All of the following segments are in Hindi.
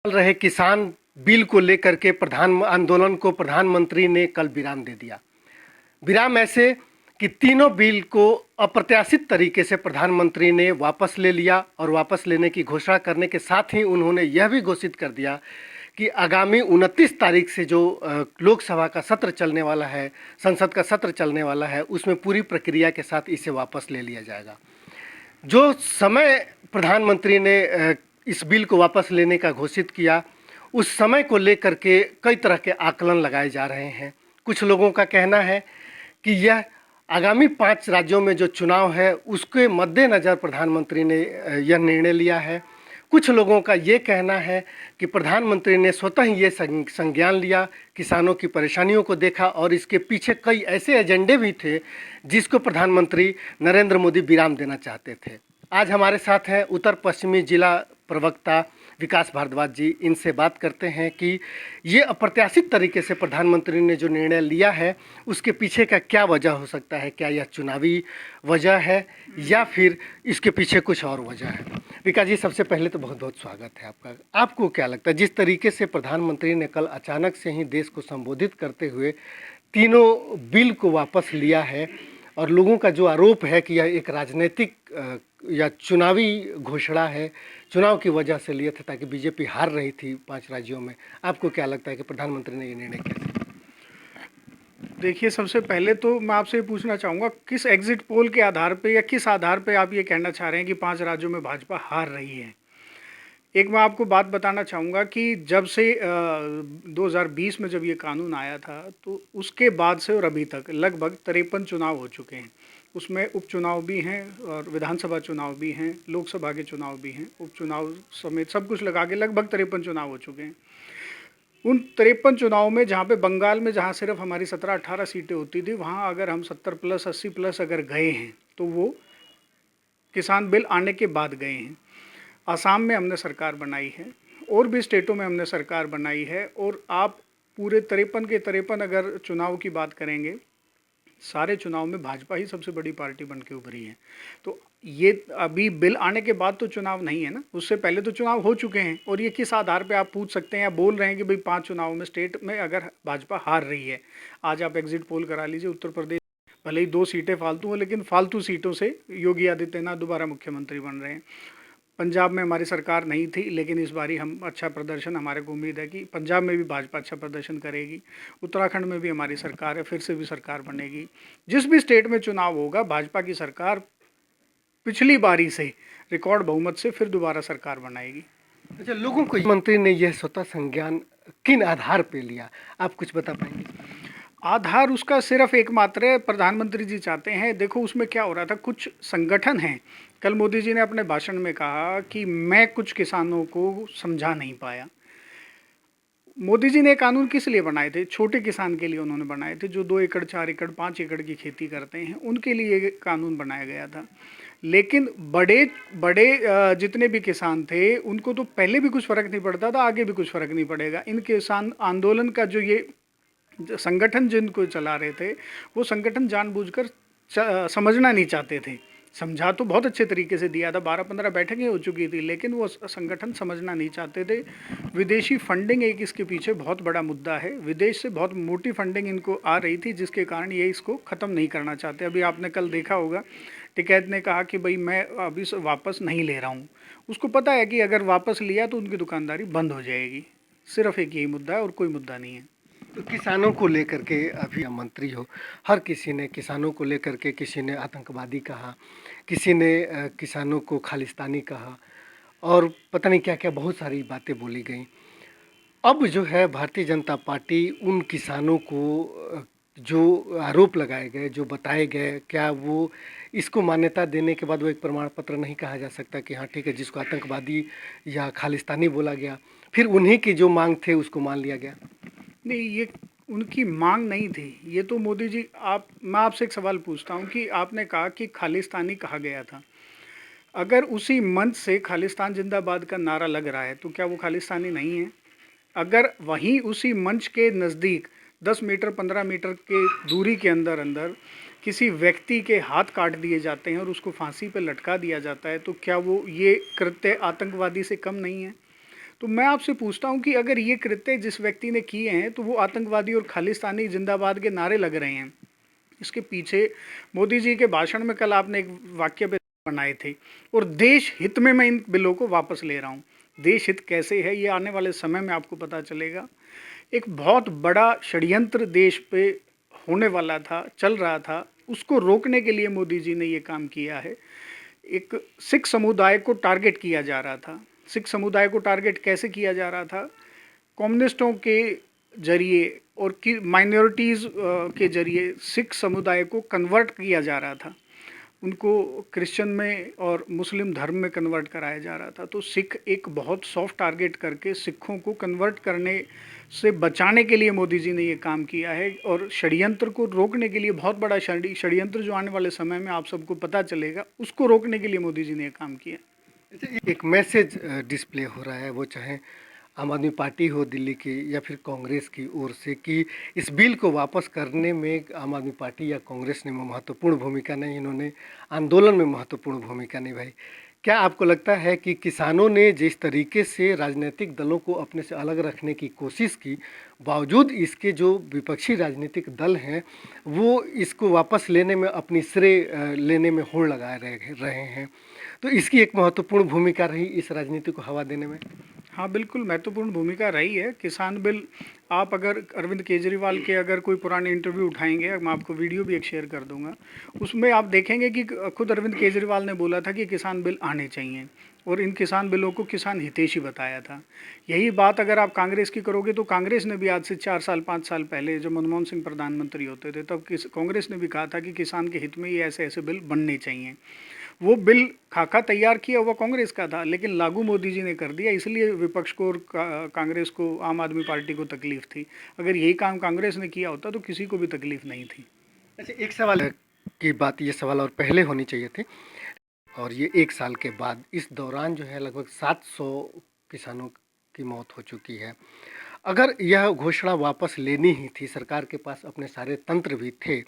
चल रहे किसान बिल को लेकर के प्रधान आंदोलन को प्रधानमंत्री ने कल विराम दे दिया। विराम ऐसे कि तीनों बिल को अप्रत्याशित तरीके से प्रधानमंत्री ने वापस ले लिया और वापस लेने की घोषणा करने के साथ ही उन्होंने यह भी घोषित कर दिया कि आगामी 29 तारीख से जो लोकसभा का सत्र चलने वाला है, संसद का सत्र चलने वाला है, उसमें पूरी प्रक्रिया के साथ इसे वापस ले लिया जाएगा। जो समय प्रधानमंत्री ने इस बिल को वापस लेने का घोषित किया, उस समय को लेकर के कई तरह के आकलन लगाए जा रहे हैं। कुछ लोगों का कहना है कि यह आगामी 5 राज्यों में जो चुनाव है उसके मद्देनज़र प्रधानमंत्री ने यह निर्णय लिया है। कुछ लोगों का ये कहना है कि प्रधानमंत्री ने स्वतः ही ये संज्ञान लिया, किसानों की परेशानियों को देखा और इसके पीछे कई ऐसे एजेंडे भी थे जिसको प्रधानमंत्री नरेंद्र मोदी विराम देना चाहते थे। आज हमारे साथ हैं उत्तर पश्चिमी जिला प्रवक्ता विकास भारद्वाज जी। इनसे बात करते हैं कि ये अप्रत्याशित तरीके से प्रधानमंत्री ने जो निर्णय लिया है उसके पीछे का क्या वजह हो सकता है। क्या यह चुनावी वजह है या फिर इसके पीछे कुछ और वजह है। विकास जी, सबसे पहले तो बहुत बहुत स्वागत है आपका। आपको क्या लगता है, जिस तरीके से प्रधानमंत्री ने कल अचानक से ही देश को संबोधित करते हुए तीनों बिल को वापस लिया है और लोगों का जो आरोप है कि यह एक राजनीतिक या चुनावी घोषणा है, चुनाव की वजह से लिए थे ताकि बीजेपी हार रही थी 5 राज्यों में, आपको क्या लगता है कि प्रधानमंत्री ने ये निर्णय कैसे? देखिए, सबसे पहले तो मैं आपसे पूछना चाहूँगा, किस एग्जिट पोल के आधार पे या किस आधार पे आप ये कहना चाह रहे हैं कि 5 राज्यों में भाजपा हार रही है। एक मैं आपको बात बताना चाहूँगा कि जब से 2020 में जब ये कानून आया था तो उसके बाद से और अभी तक लगभग 53 चुनाव हो चुके हैं। उसमें उपचुनाव भी हैं और विधानसभा चुनाव भी हैं, लोकसभा के चुनाव भी हैं, उपचुनाव समेत सब कुछ लगा के लगभग 53 चुनाव हो चुके हैं। उन 53 चुनाव में जहाँ पे बंगाल में जहाँ सिर्फ हमारी 17-18 सीटें होती थी, वहाँ अगर हम 70 प्लस 80 प्लस अगर गए हैं तो वो किसान बिल आने के बाद गए हैं। असम में हमने सरकार बनाई है और भी स्टेटों में हमने सरकार बनाई है और आप पूरे 53 के 53 अगर चुनाव की बात करेंगे, सारे चुनाव में भाजपा ही सबसे बड़ी पार्टी बन के उभरी है। तो ये अभी बिल आने के बाद तो चुनाव नहीं है ना, उससे पहले तो चुनाव हो चुके हैं। और ये किस आधार पे आप पूछ सकते हैं या बोल रहे हैं कि भाई 5 चुनाव में स्टेट में अगर भाजपा हार रही है। आज आप एग्जिट पोल करा लीजिए, उत्तर प्रदेश भले ही 2 सीटें फालतू हो, लेकिन फालतू सीटों से योगी आदित्यनाथ दोबारा मुख्यमंत्री बन रहे हैं। पंजाब में हमारी सरकार नहीं थी, लेकिन इस बारी हम अच्छा प्रदर्शन, हमारे को उम्मीद है कि पंजाब में भी भाजपा अच्छा प्रदर्शन करेगी। उत्तराखंड में भी हमारी सरकार है, फिर से भी सरकार बनेगी। जिस भी स्टेट में चुनाव होगा, भाजपा की सरकार पिछली बारी से रिकॉर्ड बहुमत से फिर दोबारा सरकार बनाएगी। अच्छा, लोगों को मंत्री ने यह स्वतः संज्ञान किन आधार पे लिया, आप कुछ बता पाएंगे? आधार उसका सिर्फ एकमात्र है, प्रधानमंत्री जी चाहते हैं। देखो उसमें क्या हो रहा था, कुछ संगठन हैं, कल मोदी जी ने अपने भाषण में कहा कि मैं कुछ किसानों को समझा नहीं पाया। मोदी जी ने कानून किस लिए बनाए थे? छोटे किसान के लिए उन्होंने बनाए थे, जो 2 एकड़ 4 एकड़ 5 एकड़ की खेती करते हैं, उनके लिए ये कानून बनाया गया था। लेकिन बड़े बड़े जितने भी किसान थे उनको तो पहले भी कुछ फ़र्क नहीं पड़ता था, आगे भी कुछ फ़र्क नहीं पड़ेगा। इन किसान आंदोलन का जो ये संगठन जिनको चला रहे थे, वो संगठन जानबूझकर समझना नहीं चाहते थे। समझा तो बहुत अच्छे तरीके से दिया था, 12-15 बैठकें हो चुकी थी, लेकिन वो संगठन समझना नहीं चाहते थे। विदेशी फंडिंग एक इसके पीछे बहुत बड़ा मुद्दा है। विदेश से बहुत मोटी फंडिंग इनको आ रही थी, जिसके कारण ये इसको ख़त्म नहीं करना चाहते। अभी आपने कल देखा होगा, टिकैत ने कहा कि भाई मैं अभी वापस नहीं ले रहा हूँ। उसको पता है कि अगर वापस लिया तो उनकी दुकानदारी बंद हो जाएगी। सिर्फ एक यही मुद्दा है और कोई मुद्दा नहीं है। तो किसानों को लेकर के अभी मंत्री हो, हर किसी ने किसानों को लेकर के, किसी ने आतंकवादी कहा, किसी ने किसानों को खालिस्तानी कहा और पता नहीं क्या क्या बहुत सारी बातें बोली गई। अब जो है भारतीय जनता पार्टी उन किसानों को जो आरोप लगाए गए, जो बताए गए, क्या वो इसको मान्यता देने के बाद वो एक प्रमाण पत्र नहीं कहा जा सकता कि हाँ ठीक है, जिसको आतंकवादी या खालिस्तानी बोला गया फिर उन्हीं की जो मांग थे उसको मान लिया गया? नहीं, ये उनकी मांग नहीं थी। ये तो मोदी जी, मैं आपसे एक सवाल पूछता हूँ कि आपने कहा कि खालिस्तानी कहा गया था। अगर उसी मंच से खालिस्तान जिंदाबाद का नारा लग रहा है तो क्या वो खालिस्तानी नहीं है? अगर वहीं उसी मंच के नज़दीक 10 मीटर 15 मीटर के दूरी के अंदर अंदर किसी व्यक्ति के हाथ काट दिए जाते हैं और उसको फांसी पर लटका दिया जाता है, तो क्या वो ये कृत्य आतंकवादी से कम नहीं है? तो मैं आपसे पूछता हूं कि अगर ये कृत्य जिस व्यक्ति ने किए हैं तो वो आतंकवादी और खालिस्तानी जिंदाबाद के नारे लग रहे हैं, इसके पीछे मोदी जी के भाषण में कल आपने एक वाक्य पे बनाए थे, और देश हित में मैं इन बिलों को वापस ले रहा हूँ। देश हित कैसे है ये आने वाले समय में आपको पता चलेगा। एक बहुत बड़ा षड्यंत्र देश पे होने वाला था, चल रहा था, उसको रोकने के लिए मोदी जी ने ये काम किया है। एक सिख समुदाय को टारगेट किया जा रहा था। सिख समुदाय को टारगेट कैसे किया जा रहा था? कम्युनिस्टों के जरिए और कि माइनॉरिटीज़ के जरिए सिख समुदाय को कन्वर्ट किया जा रहा था, उनको क्रिश्चियन में और मुस्लिम धर्म में कन्वर्ट कराया जा रहा था। तो सिख एक बहुत सॉफ्ट टारगेट करके सिखों को कन्वर्ट करने से बचाने के लिए मोदी जी ने ये काम किया है, और षड्यंत्र को रोकने के लिए बहुत बड़ा षड्यंत्र जो आने वाले समय में आप सबको पता चलेगा, उसको रोकने के लिए मोदी जी ने ये काम किया। एक मैसेज डिस्प्ले हो रहा है, वो चाहे आम आदमी पार्टी हो दिल्ली की या फिर कांग्रेस की ओर से, कि इस बिल को वापस करने में आम आदमी पार्टी या कांग्रेस ने महत्वपूर्ण भूमिका नहीं, इन्होंने आंदोलन में महत्वपूर्ण भूमिका निभाई। क्या आपको लगता है कि किसानों ने जिस तरीके से राजनीतिक दलों को अपने से अलग रखने की कोशिश की, बावजूद इसके जो विपक्षी राजनीतिक दल हैं वो इसको वापस लेने में अपनी श्रेय लेने में होड़ लगा रहे हैं, तो इसकी एक महत्वपूर्ण भूमिका रही इस राजनीति को हवा देने में? हाँ, बिल्कुल महत्वपूर्ण भूमिका रही है। किसान बिल, आप अगर अरविंद केजरीवाल के अगर कोई पुराने इंटरव्यू उठाएंगे, मैं आपको वीडियो भी एक शेयर कर दूंगा, उसमें आप देखेंगे कि खुद अरविंद केजरीवाल ने बोला था कि किसान बिल आने चाहिए, और इन किसान बिलों को किसान हितैषी बताया था। यही बात अगर आप कांग्रेस की करोगे तो कांग्रेस ने भी आज से 4 साल 5 साल पहले जब मनमोहन सिंह प्रधानमंत्री होते थे तब कांग्रेस ने भी कहा था कि किसान के हित में ये ऐसे ऐसे बिल बनने चाहिए। वो बिल खाका तैयार किया हुआ कांग्रेस का था, लेकिन लागू मोदी जी ने कर दिया, इसलिए विपक्ष को और कांग्रेस को, आम आदमी पार्टी को तकलीफ थी। अगर यही काम कांग्रेस ने किया होता तो किसी को भी तकलीफ नहीं थी। अच्छा, एक सवाल की बात, ये सवाल और पहले होनी चाहिए थे, और ये 1 साल के बाद इस दौरान जो है लगभग 700 किसानों की मौत हो चुकी है। अगर यह घोषणा वापस लेनी ही थी, सरकार के पास अपने सारे तंत्र भी थे,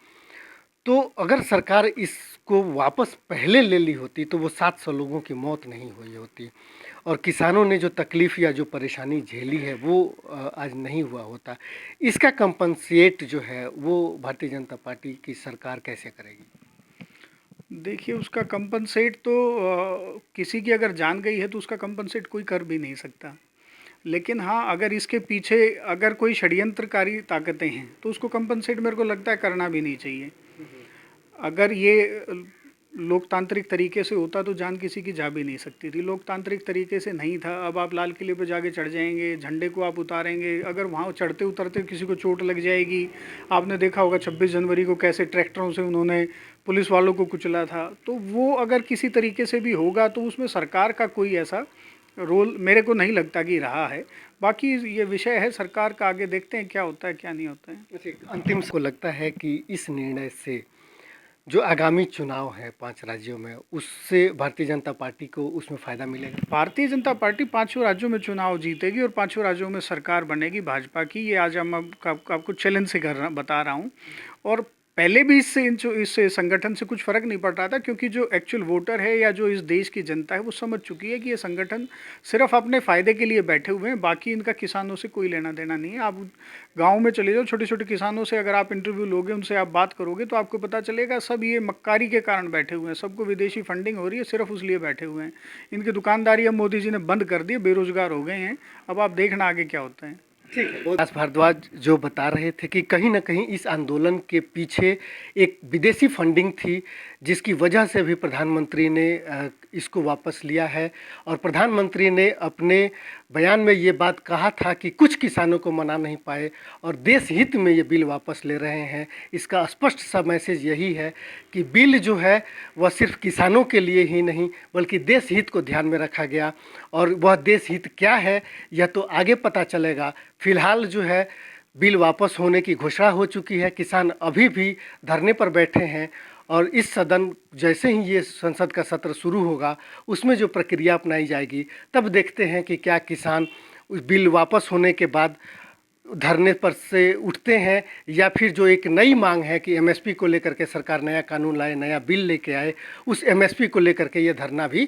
तो अगर सरकार इसको वापस पहले ले ली होती तो वो 700 लोगों की मौत नहीं हुई होती, और किसानों ने जो तकलीफ़ या जो परेशानी झेली है वो आज नहीं हुआ होता। इसका कंपनसेट जो है वो भारतीय जनता पार्टी की सरकार कैसे करेगी? देखिए, उसका कंपनसेट तो किसी की अगर जान गई है तो उसका कंपनसेट कोई कर भी नहीं सकता। लेकिन हाँ, अगर इसके पीछे अगर कोई षड्यंत्रकारी ताकतें हैं तो उसको कंपनसेट मेरे को लगता है करना भी नहीं चाहिए। अगर ये लोकतांत्रिक तरीके से होता तो जान किसी की जा भी नहीं सकती थी। लोकतांत्रिक तरीके से नहीं था। अब आप लाल किले पे जाके चढ़ जाएंगे, झंडे को आप उतारेंगे, अगर वहाँ चढ़ते उतरते किसी को चोट लग जाएगी। आपने देखा होगा 26 जनवरी को कैसे ट्रैक्टरों से उन्होंने पुलिस वालों को कुचला था। तो वो अगर किसी तरीके से भी होगा तो उसमें सरकार का कोई ऐसा रोल मेरे को नहीं लगता कि रहा है। बाकी ये विषय है सरकार का, आगे देखते हैं क्या होता है क्या नहीं होता है। अंतिम को लगता है कि इस निर्णय से जो आगामी चुनाव है 5 राज्यों में, उससे भारतीय जनता पार्टी को उसमें फ़ायदा मिलेगा? भारतीय जनता पार्टी 5 राज्यों में चुनाव जीतेगी और 5 राज्यों में सरकार बनेगी भाजपा की। ये आज हम आपको चैलेंज से बता रहा हूँ। और पहले भी इस संगठन से कुछ फ़र्क नहीं पड़ रहा था, क्योंकि जो एक्चुअल वोटर है या जो इस देश की जनता है वो समझ चुकी है कि ये संगठन सिर्फ अपने फ़ायदे के लिए बैठे हुए हैं, बाकी इनका किसानों से कोई लेना देना नहीं है। आप गांव में चले जाओ, छोटे छोटे किसानों से अगर आप इंटरव्यू लोगे, उनसे आप बात करोगे तो आपको पता चलेगा सब ये मक्कारी के कारण बैठे हुए हैं। सबको विदेशी फंडिंग हो रही है, सिर्फ उसलिए बैठे हुए हैं। इनकी दुकानदारी अब मोदी जी ने बंद कर दी, बेरोजगार हो गए हैं। अब आप देखना आगे क्या होता है। ठीक है। दास भारद्वाज जो बता रहे थे कि कहीं ना कहीं इस आंदोलन के पीछे एक विदेशी फंडिंग थी, जिसकी वजह से भी प्रधानमंत्री ने इसको वापस लिया है। और प्रधानमंत्री ने अपने बयान में ये बात कहा था कि कुछ किसानों को मना नहीं पाए और देश हित में ये बिल वापस ले रहे हैं। इसका स्पष्ट सा मैसेज यही है कि बिल जो है वह सिर्फ किसानों के लिए ही नहीं बल्कि देश हित को ध्यान में रखा गया, और वह देश हित क्या है यह तो आगे पता चलेगा। फिलहाल जो है बिल वापस होने की घोषणा हो चुकी है। किसान अभी भी धरने पर बैठे हैं, और इस सदन जैसे ही ये संसद का सत्र शुरू होगा उसमें जो प्रक्रिया अपनाई जाएगी, तब देखते हैं कि क्या किसान उस बिल वापस होने के बाद धरने पर से उठते हैं, या फिर जो एक नई मांग है कि एमएसपी को लेकर के सरकार नया कानून लाए, नया बिल लेके आए, उस एमएसपी को लेकर के ये धरना भी